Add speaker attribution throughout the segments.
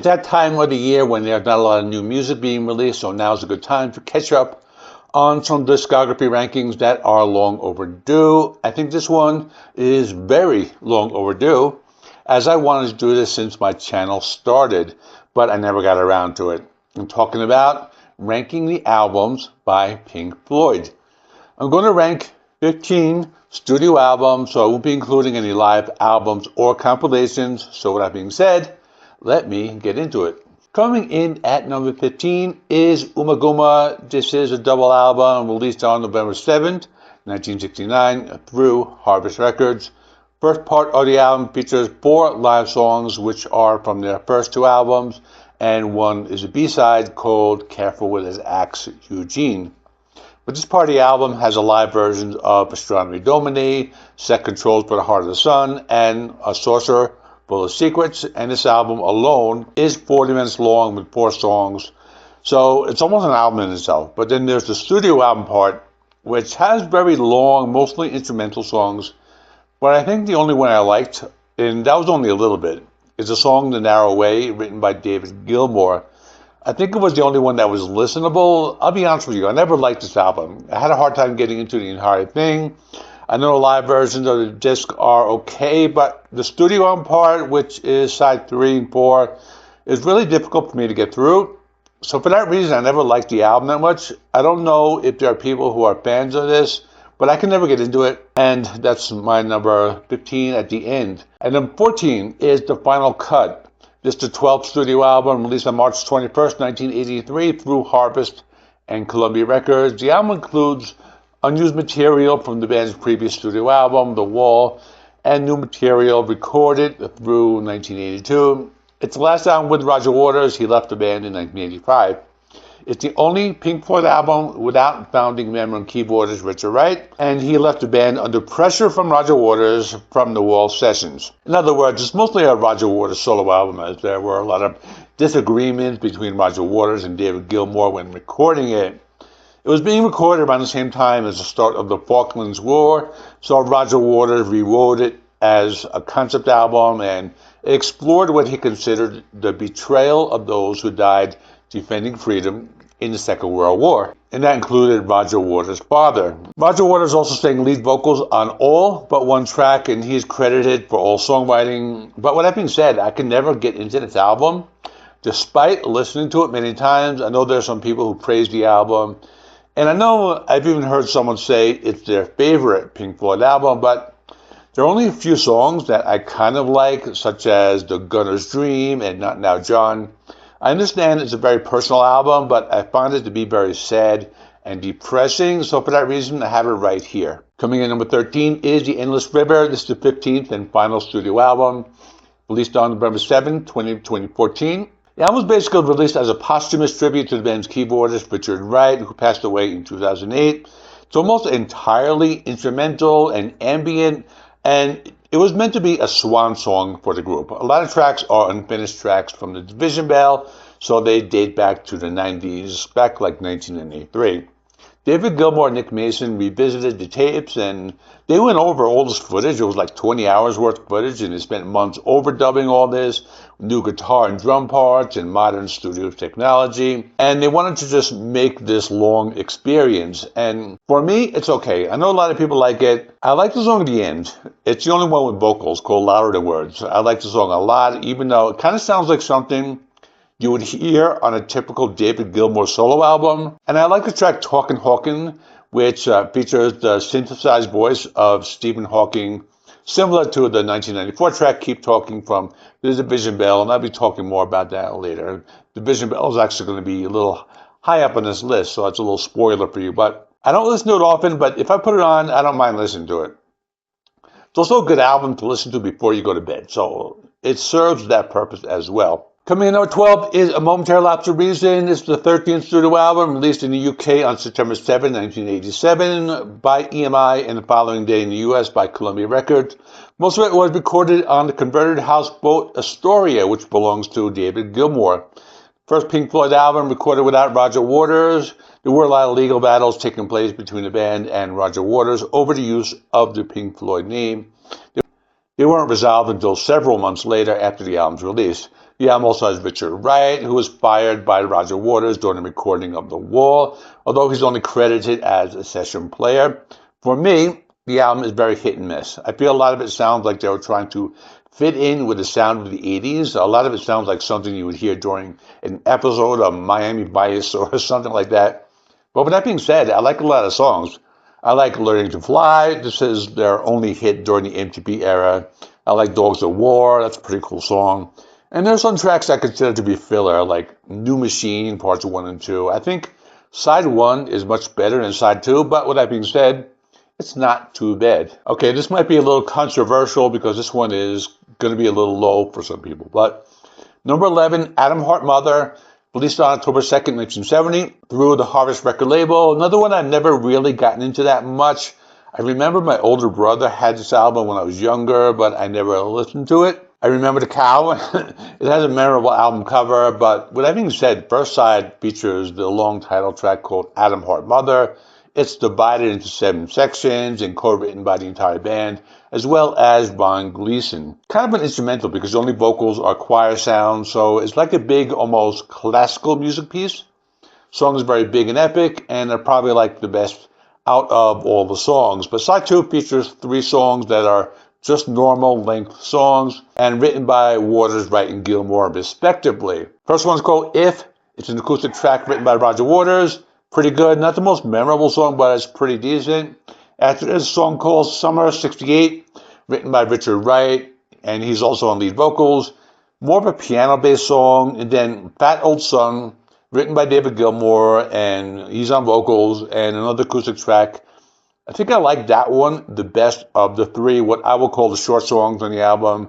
Speaker 1: that time of the year when there's not a lot of new music being released, so now's a good time to catch up on some discography rankings that are long overdue. I think this one is very long overdue, as I wanted to do this since my channel started, but I never got around to it. I'm talking about ranking the albums by Pink Floyd. I'm going to rank 15 studio albums, so I won't be including any live albums or compilations. So with that being said, let me get into it. Coming in at number 15 is Umaguma. This is a double album released on November 7th, 1969 through Harvest Records. First part of the album features 4 live songs, which are from their first 2 albums, and one is a B-side called Careful with His Axe, Eugene. But this part of the album has a live version of Astronomy Domini, Set Controls for the Heart of the Sun, and A Sorcerer Full of Secrets. And this album alone is 40 minutes long with 4 songs. So it's almost an album in itself. But then there's the studio album part, which has very long, mostly instrumental songs. But I think the only one I liked, and that was only a little bit, is the song The Narrow Way, written by David Gilmour. I think it was the only one that was listenable. I'll be honest with you, I never liked this album. I had a hard time getting into the entire thing. I know the live versions of the disc are okay, but the studio album part, which is side 3 and 4, is really difficult for me to get through. So for that reason, I never liked the album that much. I don't know if there are people who are fans of this, but I can never get into it. And that's my number 15 at the end. And number 14 is The Final Cut. This is the 12th studio album released on March 21st, 1983 through Harvest and Columbia Records. The album includes unused material from the band's previous studio album, The Wall, and new material recorded through 1982. It's the last album with Roger Waters. He left the band in 1985. It's the only Pink Floyd album without founding member and keyboardist Richard Wright, and he left the band under pressure from Roger Waters from the Wall sessions. In other words, it's mostly a Roger Waters solo album, as there were a lot of disagreements between Roger Waters and David Gilmour when recording it. It was being recorded around the same time as the start of the Falklands War, so Roger Waters rewrote it as a concept album and explored what he considered the betrayal of those who died defending freedom in the Second World War, and that included Roger Waters' father. Roger Waters also sang lead vocals on all but one track, and he is credited for all songwriting. But with that being said, I can never get into this album, despite listening to it many times. I know there are some people who praise the album, and I know I've even heard someone say it's their favorite Pink Floyd album, but there are only a few songs that I kind of like, such as The Gunner's Dream and Not Now John. I understand it's a very personal album, but I find it to be very sad and depressing, so for that reason, I have it right here. Coming in number 13 is The Endless River. This is the 15th and final studio album, released on November 7, 2014. The album was basically released as a posthumous tribute to the band's keyboardist Richard Wright, who passed away in 2008. It's almost entirely instrumental and ambient, and it was meant to be a swan song for the group. A lot of tracks are unfinished tracks from the Division Bell, so they date back to the 90s, back like 1983. David Gilmour and Nick Mason revisited the tapes, and they went over all this footage. It was like 20 hours worth of footage, and they spent months overdubbing all this, new guitar and drum parts, and modern studio technology. And they wanted to just make this long experience. And for me, it's okay. I know a lot of people like it. I like the song at the end. It's the only one with vocals called Louder Than Words. I like the song a lot, even though it kind of sounds like something you would hear on a typical David Gilmour solo album. And I like the track Talkin' Hawkin', which features the synthesized voice of Stephen Hawking, similar to the 1994 track Keep Talking from the Division Bell, and I'll be talking more about that later. Division Bell is actually going to be a little high up on this list, so it's a little spoiler for you. But I don't listen to it often, but if I put it on, I don't mind listening to it. It's also a good album to listen to before you go to bed, so it serves that purpose as well. Coming in number 12 is A Momentary Lapse of Reason. This is the 13th studio album released in the UK on September 7, 1987 by EMI, and the following day in the US by Columbia Records. Most of it was recorded on the converted houseboat Astoria, which belongs to David Gilmour. First Pink Floyd album recorded without Roger Waters. There were a lot of legal battles taking place between the band and Roger Waters over the use of the Pink Floyd name. They weren't resolved until several months later after the album's release. The album also has Richard Wright, who was fired by Roger Waters during the recording of The Wall, although he's only credited as a session player. For me, the album is very hit and miss. I feel a lot of it sounds like they were trying to fit in with the sound of the 80s. A lot of it sounds like something you would hear during an episode of Miami Vice or something like that. But with that being said, I like a lot of songs. I like Learning to Fly. This is their only hit during the MTV era. I like Dogs of War. That's a pretty cool song. And there's some tracks I consider to be filler, like New Machine, parts 1 and 2. I think side 1 is much better than side 2, but with that being said, it's not too bad. Okay, this might be a little controversial because this one is going to be a little low for some people. But number 11, Atom Heart Mother, released on October 2nd, 1970, through the Harvest record label. Another one I've never really gotten into that much. I remember my older brother had this album when I was younger, but I never listened to it. I remember the cow. It has a memorable album cover, but with that being said, first side features the long title track called Atom Heart Mother. It's divided into 7 sections and co-written by the entire band, as well as Ron Gleason. Kind of an instrumental because the only vocals are choir sounds, so it's like a big, almost classical music piece. The song is very big and epic, and they're probably like the best out of all the songs. But side 2 features 3 songs that are just normal length songs and written by Waters, Wright, and Gilmour respectively. First one's called If. It's an acoustic track written by Roger Waters. Pretty good. Not the most memorable song, but it's pretty decent. After this, a song called Summer 68, written by Richard Wright, and he's also on lead vocals. More of a piano-based song. And then Fat Old Son, written by David Gilmour, and he's on vocals, and another acoustic track. I think I like that one the best of the 3, what I will call the short songs on the album,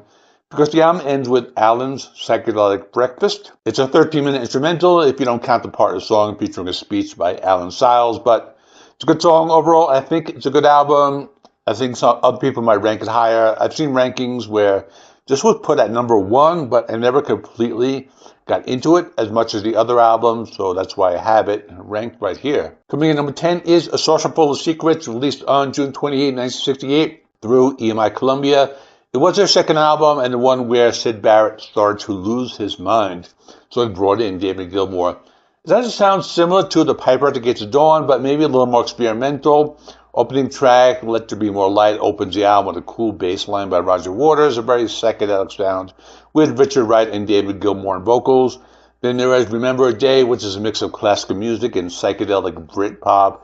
Speaker 1: because the album ends with Alan's Psychedelic Breakfast. It's a 13-minute instrumental if you don't count the part of the song featuring a speech by Alan Stiles, but it's a good song overall. I think it's a good album. I think some other people might rank it higher. I've seen rankings where this was put at number 1, but I never completely got into it as much as the other albums, so that's why I have it ranked right here. Coming in number 10 is A Saucer Full of Secrets, released on June 28, 1968 through EMI Columbia. It was their second album and the one where Syd Barrett started to lose his mind, so it brought in David Gilmour. It doesn't sound similar to The Piper at the Gates of Dawn, but maybe a little more experimental. Opening track, Let There Be More Light, opens the album with a cool bass line by Roger Waters, a very psychedelic sound with Richard Wright and David Gilmour on vocals. Then there is Remember a Day, which is a mix of classical music and psychedelic Britpop.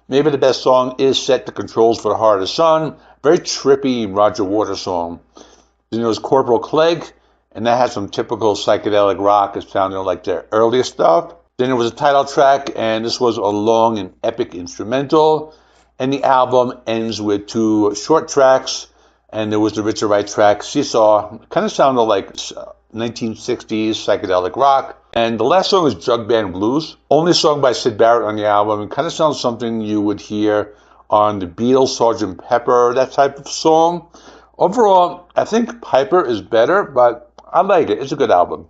Speaker 1: Maybe the best song is Set the Controls for the Heart of the Sun, very trippy Roger Waters song. Then there was Corporal Clegg, and that had some typical psychedelic rock. It sounded like their earliest stuff. Then there was a title track, and this was a long and epic instrumental. And the album ends with 2 short tracks, and there was the Richard Wright track, Seesaw. It kind of sounded like 1960s psychedelic rock. And the last song is Jug Band Blues, only sung by Syd Barrett on the album. It kind of sounds something you would hear on the Beatles, Sgt. Pepper, that type of song. Overall, I think Piper is better, but I like it. It's a good album.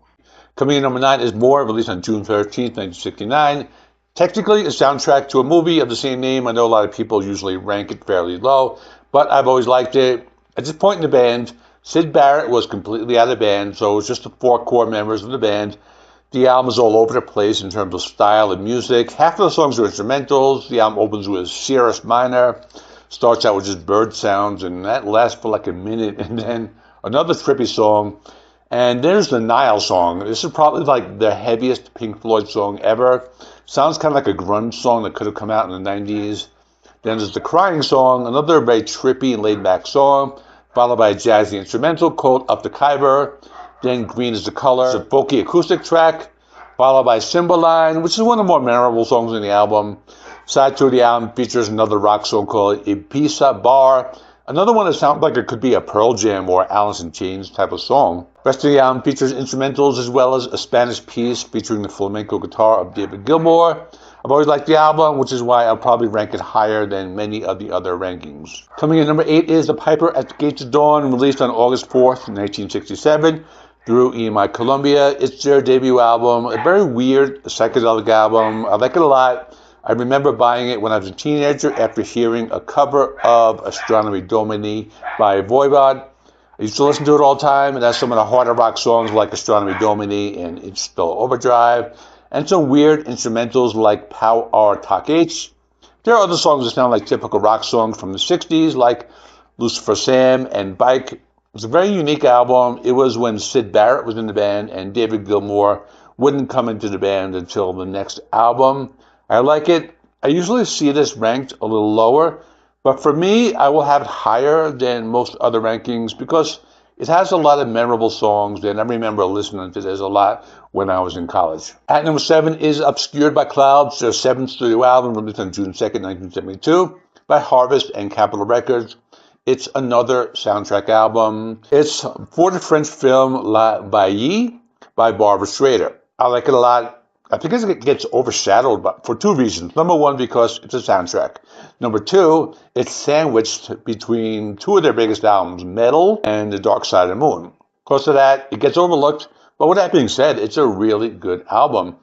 Speaker 1: Coming in number 9 is More, released on June 13th, 1969. Technically, a soundtrack to a movie of the same name. I know a lot of people usually rank it fairly low, but I've always liked it. At this point in the band, Syd Barrett was completely out of the band, so it was just the 4 core members of the band. The album is all over the place in terms of style and music. Half of the songs are instrumentals. The album opens with Cirrus Minor, starts out with just bird sounds, and that lasts for like a minute, and then another trippy song. And there's the Nile song. This is probably like the heaviest Pink Floyd song ever. Sounds kind of like a grunge song that could have come out in the 90s. Then there's the Crying song, another very trippy and laid-back song, followed by a jazzy instrumental called Up the Khyber. Then Green is the Color, it's a folky acoustic track, followed by Cymbeline, which is one of the more memorable songs in the album. Side 2 of the album features another rock song called Ibiza Bar, another one that sounds like it could be a Pearl Jam or Alice in Chains type of song. The rest of the album features instrumentals as well as a Spanish piece featuring the flamenco guitar of David Gilmour. I've always liked the album, which is why I'll probably rank it higher than many of the other rankings. Coming in number 8 is The Piper at the Gates of Dawn, released on August 4th, 1967 through EMI Columbia. It's their debut album, a very weird psychedelic album. I like it a lot. I remember buying it when I was a teenager after hearing a cover of Astronomy Domini by Voivod. I used to listen to it all the time. It has some of the harder rock songs like Astronomy Domini and It's Still Overdrive, and some weird instrumentals like Pow R Talk H. There are other songs that sound like typical rock songs from the 60s, like Lucifer Sam and Bike. It's a very unique album. It was when Syd Barrett was in the band and David Gilmour wouldn't come into the band until the next album. I like it. I usually see this ranked a little lower, but for me, I will have it higher than most other rankings because it has a lot of memorable songs, and I remember listening to this a lot when I was in college. At number 7 is Obscured by Clouds, their 7th studio album released on June 2nd, 1972 by Harvest and Capitol Records. It's another soundtrack album. It's for the French film La Baillie by Barbra Streisand. I like it a lot. I think it gets overshadowed for two reasons. Number one, because it's a soundtrack. Number two, it's sandwiched between two of their biggest albums, Metal and The Dark Side of the Moon. Because of that, it gets overlooked. But with that being said, it's a really good album.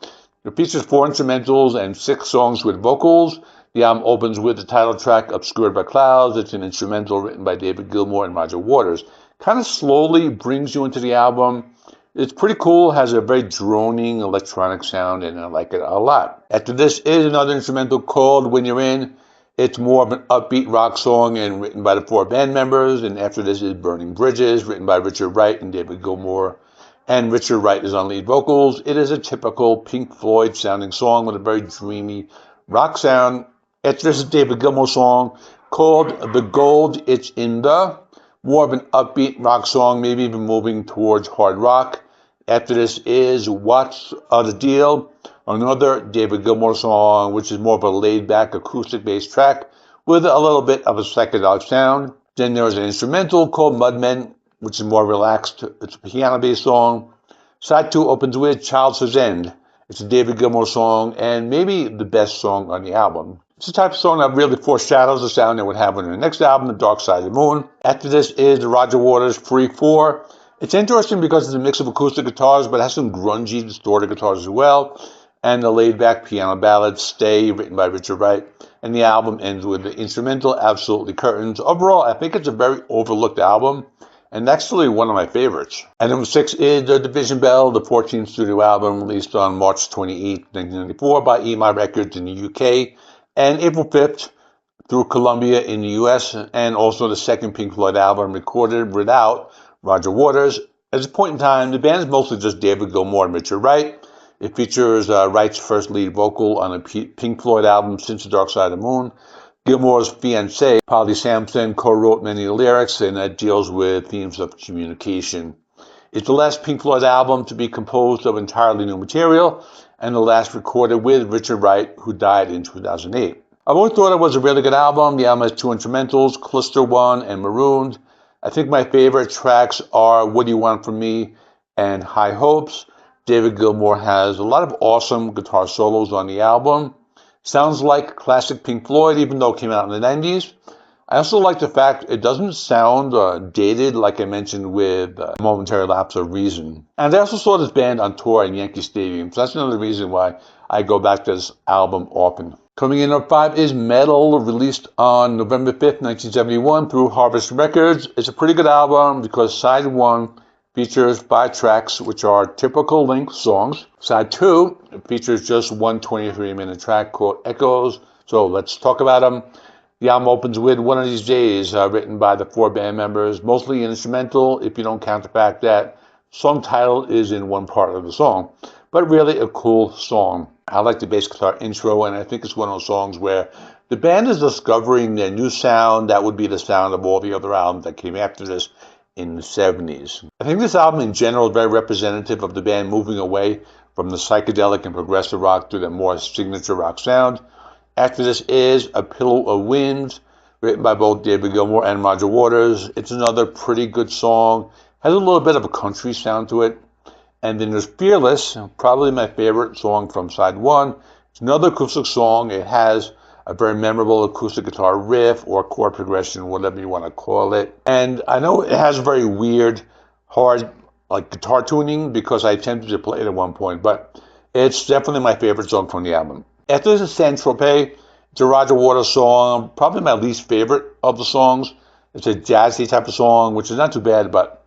Speaker 1: It features 4 instrumentals and 6 songs with vocals. The album opens with the title track, Obscured by Clouds. It's an instrumental written by David Gilmour and Roger Waters. Kind of slowly brings you into the album. It's pretty cool, has a very droning electronic sound, and I like it a lot. After this is another instrumental called When You're In. It's more of an upbeat rock song and written by the 4 band members. And after this is Burning Bridges, written by Richard Wright and David Gilmour. And Richard Wright is on lead vocals. It is a typical Pink Floyd sounding song with a very dreamy rock sound. After this is David Gilmour song called The Gold It's in the, more of an upbeat rock song, maybe even moving towards hard rock. After this is What's the Deal, another David Gilmour song, which is more of a laid-back acoustic-based track with a little bit of a psychedelic sound. Then there's an instrumental called Mudmen, which is more relaxed. It's a piano-based song. Side 2 opens with Child's End. It's a David Gilmour song and maybe the best song on the album. It's the type of song that really foreshadows the sound they would have on their next album, The Dark Side of the Moon. After this is the Roger Waters Free 4. It's interesting because it's a mix of acoustic guitars, but it has some grungy, distorted guitars as well. And the laid-back piano ballad, Stay, written by Richard Wright. And the album ends with the instrumental, Absolutely Curtains. Overall, I think it's a very overlooked album, and actually one of my favorites. And number 6 is The Division Bell, the 14th studio album released on March 28, 1994 by EMI Records in the UK. And April 5th through Columbia in the US, and also the second Pink Floyd album recorded without Roger Waters. At this point in time, the band is mostly just David Gilmour and Richard Wright. It features Wright's first lead vocal on a Pink Floyd album since The Dark Side of the Moon. Gilmour's fiancée, Polly Sampson, co-wrote many of the lyrics, and that deals with themes of communication. It's the last Pink Floyd album to be composed of entirely new material, and the last recorded with Richard Wright, who died in 2008. I've always thought it was a really good album. The album has 2 instrumentals, Cluster 1 and Marooned. I think my favorite tracks are What Do You Want From Me and High Hopes. David Gilmour has a lot of awesome guitar solos on the album. Sounds like classic Pink Floyd, even though it came out in the 90s. I also like the fact it doesn't sound dated, like I mentioned with Momentary Lapse of Reason. And I also saw this band on tour in Yankee Stadium, so that's another reason why I go back to this album often. Coming in at 5 is Metal, released on November 5th, 1971 through Harvest Records. It's a pretty good album because side 1 features 5 tracks, which are typical length songs. Side 2 features just one 23-minute track called Echoes. So let's talk about them. The album opens with One of These Days, written by the 4 band members, mostly instrumental, if you don't count the fact that song title is in one part of the song. But really a cool song. I like the bass guitar intro, and I think it's one of those songs where the band is discovering their new sound. That would be the sound of all the other albums that came after this in the 70s. I think this album in general is very representative of the band moving away from the psychedelic and progressive rock to the more signature rock sound. After this is A Pillow of Wind, written by both David Gilmour and Roger Waters. It's another pretty good song. Has a little bit of a country sound to it. And then there's Fearless, probably my favorite song from side 1. It's another acoustic song. It has a very memorable acoustic guitar riff or chord progression, whatever you want to call it. And I know it has very weird, hard, like guitar tuning because I attempted to play it at one point, but it's definitely my favorite song from the album. After this is Saint Tropez. It's a Roger Waters song, probably my least favorite of the songs. It's a jazzy type of song, which is not too bad, but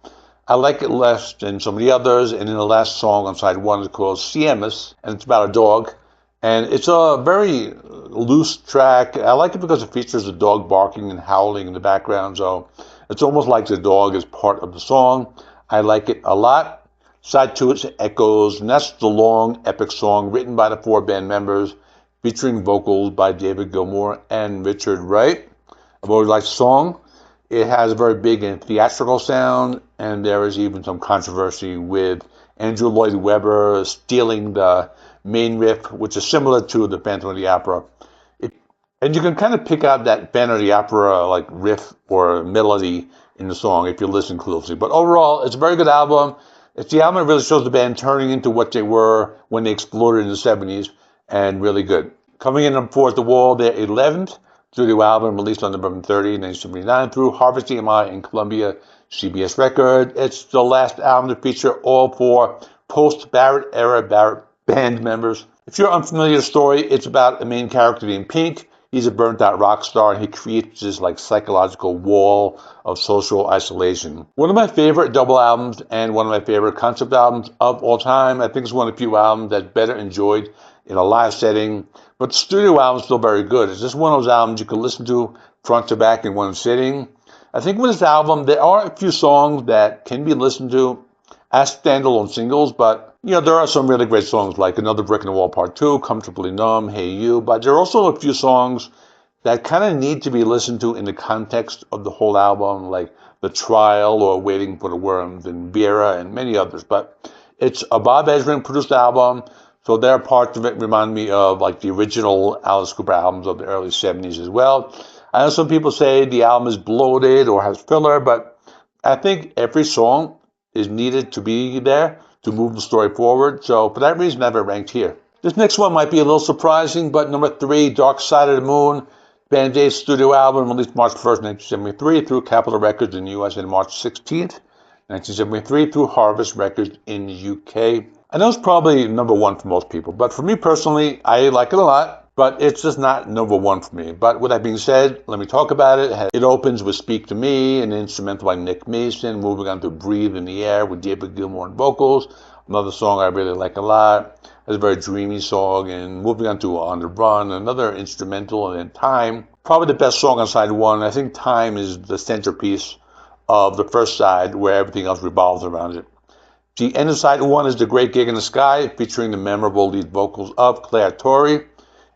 Speaker 1: I like it less than some of the others. And then the last song on side one is called Siamus, and it's about a dog. And it's a very loose track. I like it because it features a dog barking and howling in the background, so it's almost like the dog is part of the song. I like it a lot. Side two is Echoes, and that's the long, epic song written by the four band members, featuring vocals by David Gilmour and Richard Wright. I've always liked the song. It has a very big and theatrical sound, and there is even some controversy with Andrew Lloyd Webber stealing the main riff, which is similar to the Phantom of the Opera. And you can kind of pick out that Phantom of the Opera like riff or melody in the song if you listen closely. But overall, it's a very good album. It's the album that really shows the band turning into what they were when they exploded in the 70s, and really good. Coming in on fourth, The Wall, their 11th studio album, released on November 30, 1979, through Harvest EMI and Columbia CBS Record. It's the last album to feature all four post-Barrett era Barrett band members. If you're unfamiliar with the story, it's about a main character named Pink. He's a burnt-out rock star, and he creates this like psychological wall of social isolation. One of my favorite double albums and one of my favorite concept albums of all time. I think it's one of the few albums that's better enjoyed in a live setting, but the studio album is still very good. It's just one of those albums you can listen to front to back in one sitting. I think with this album, there are a few songs that can be listened to as standalone singles, but there are some really great songs like Another Brick in the Wall Part 2, Comfortably Numb, Hey You, but there are also a few songs that kind of need to be listened to in the context of the whole album, like The Trial or Waiting for the Worms and Vera and many others. But it's a Bob Ezrin produced album, so there are parts of it remind me of like the original Alice Cooper albums of the early 70s as well. I know some people say the album is bloated or has filler, but I think every song is needed to be there to move the story forward. So for that reason, I have it ranked here. This next one might be a little surprising, but number 3, Dark Side of the Moon, Band Aid's studio album, released March 1st, 1973 through Capitol Records in the US and March 16th, 1973 through Harvest Records in the UK. I know it's probably number 1 for most people, but for me personally, I like it a lot. But it's just not number 1 for me. But with that being said, let me talk about it. It opens with Speak to Me, an instrumental by Nick Mason, moving on to Breathe in the Air with David Gilmour on vocals, another song I really like a lot. It's a very dreamy song, and moving on to On the Run, another instrumental, and then Time, probably the best song on side 1. I think Time is the centerpiece of the first side, where everything else revolves around it. The end of side 1 is The Great Gig in the Sky, featuring the memorable lead vocals of Claire Torrey.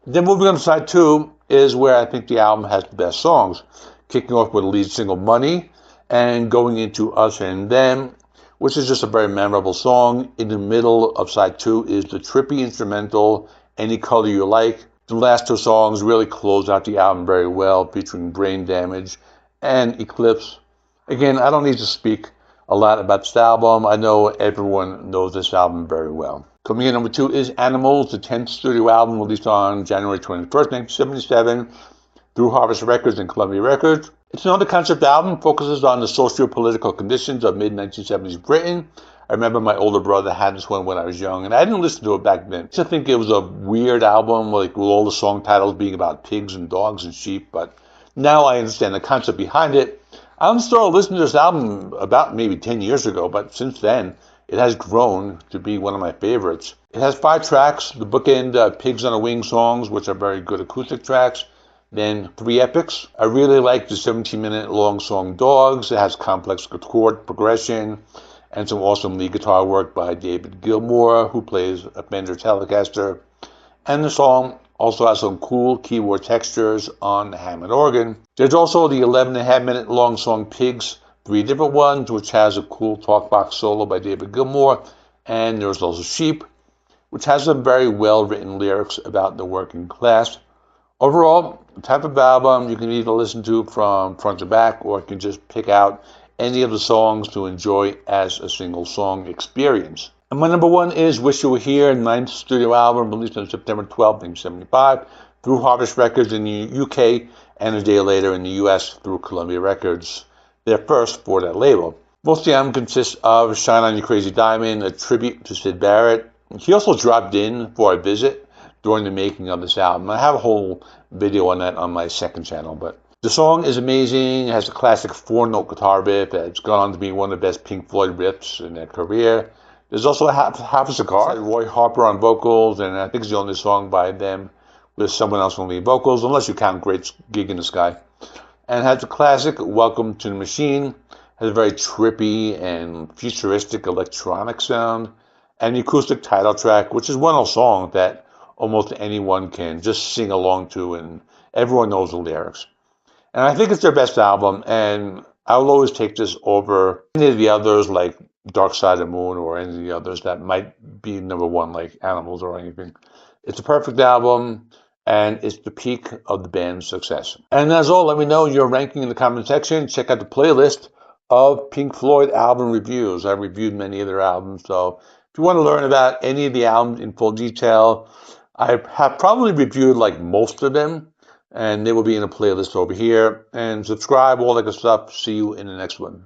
Speaker 1: Then moving on to side 2 is where I think the album has the best songs, kicking off with the lead single Money and going into Us and Them, which is just a very memorable song. In the middle of side 2 is the trippy instrumental Any Color You Like. The last 2 songs really close out the album very well, featuring Brain Damage and Eclipse. Again, I don't need to speak a lot about this album. I know everyone knows this album very well. Coming in number 2 is Animals, the 10th studio album released on January 21st, 1977 through Harvest Records and Columbia Records. It's another concept album, focuses on the socio-political conditions of mid-1970s Britain. I remember my older brother had this one when I was young, and I didn't listen to it back then. I think it was a weird album, like with all the song titles being about pigs and dogs and sheep, but now I understand the concept behind it. I only started listening to this album about maybe 10 years ago, but since then, it has grown to be one of my favorites. It has 5 tracks, the bookend Pigs on a Wing songs, which are very good acoustic tracks, then 3 epics. I really like the 17-minute long song Dogs. It has complex chord progression and some awesome lead guitar work by David Gilmour, who plays a Fender Telecaster. And the song also has some cool keyboard textures on the Hammond organ. There's also the 11.5-minute long song Pigs, 3 different ones, which has a cool talkbox solo by David Gilmour, and there's also Sheep, which has some very well-written lyrics about the working class. Overall, the type of album you can either listen to from front to back, or you can just pick out any of the songs to enjoy as a single song experience. And my number 1 is Wish You Were Here, 9th studio album released on September 12, 1975 through Harvest Records in the UK, and a day later in the US through Columbia Records, their first for that label. Most of the album consists of Shine On You Crazy Diamond, a tribute to Syd Barrett. He also dropped in for a visit during the making of this album. I have a whole video on that on my second channel, but The song is amazing. It has a classic four-note guitar riff. It's gone on to be one of the best Pink Floyd riffs in their career. There's also half a cigar. Roy Harper on vocals, and I think it's the only song by them with someone else on lead vocals, unless you count Great Gig in the Sky. And it has a classic Welcome to the Machine. Has a very trippy and futuristic electronic sound, and the acoustic title track, which is one of those songs that almost anyone can just sing along to, and everyone knows the lyrics. And I think it's their best album, and I will always take this over any of the others like Dark Side of the Moon or any of the others that might be number one, like Animals or anything. It's a perfect album, and it's the peak of the band's success. And as all, let me know your ranking in the comment section. Check out the playlist of Pink Floyd album reviews. I reviewed many of their albums, so if you want to learn about any of the albums in full detail, I have probably reviewed like most of them, and they will be in a playlist over here. And subscribe, all that good stuff. See you in the next one.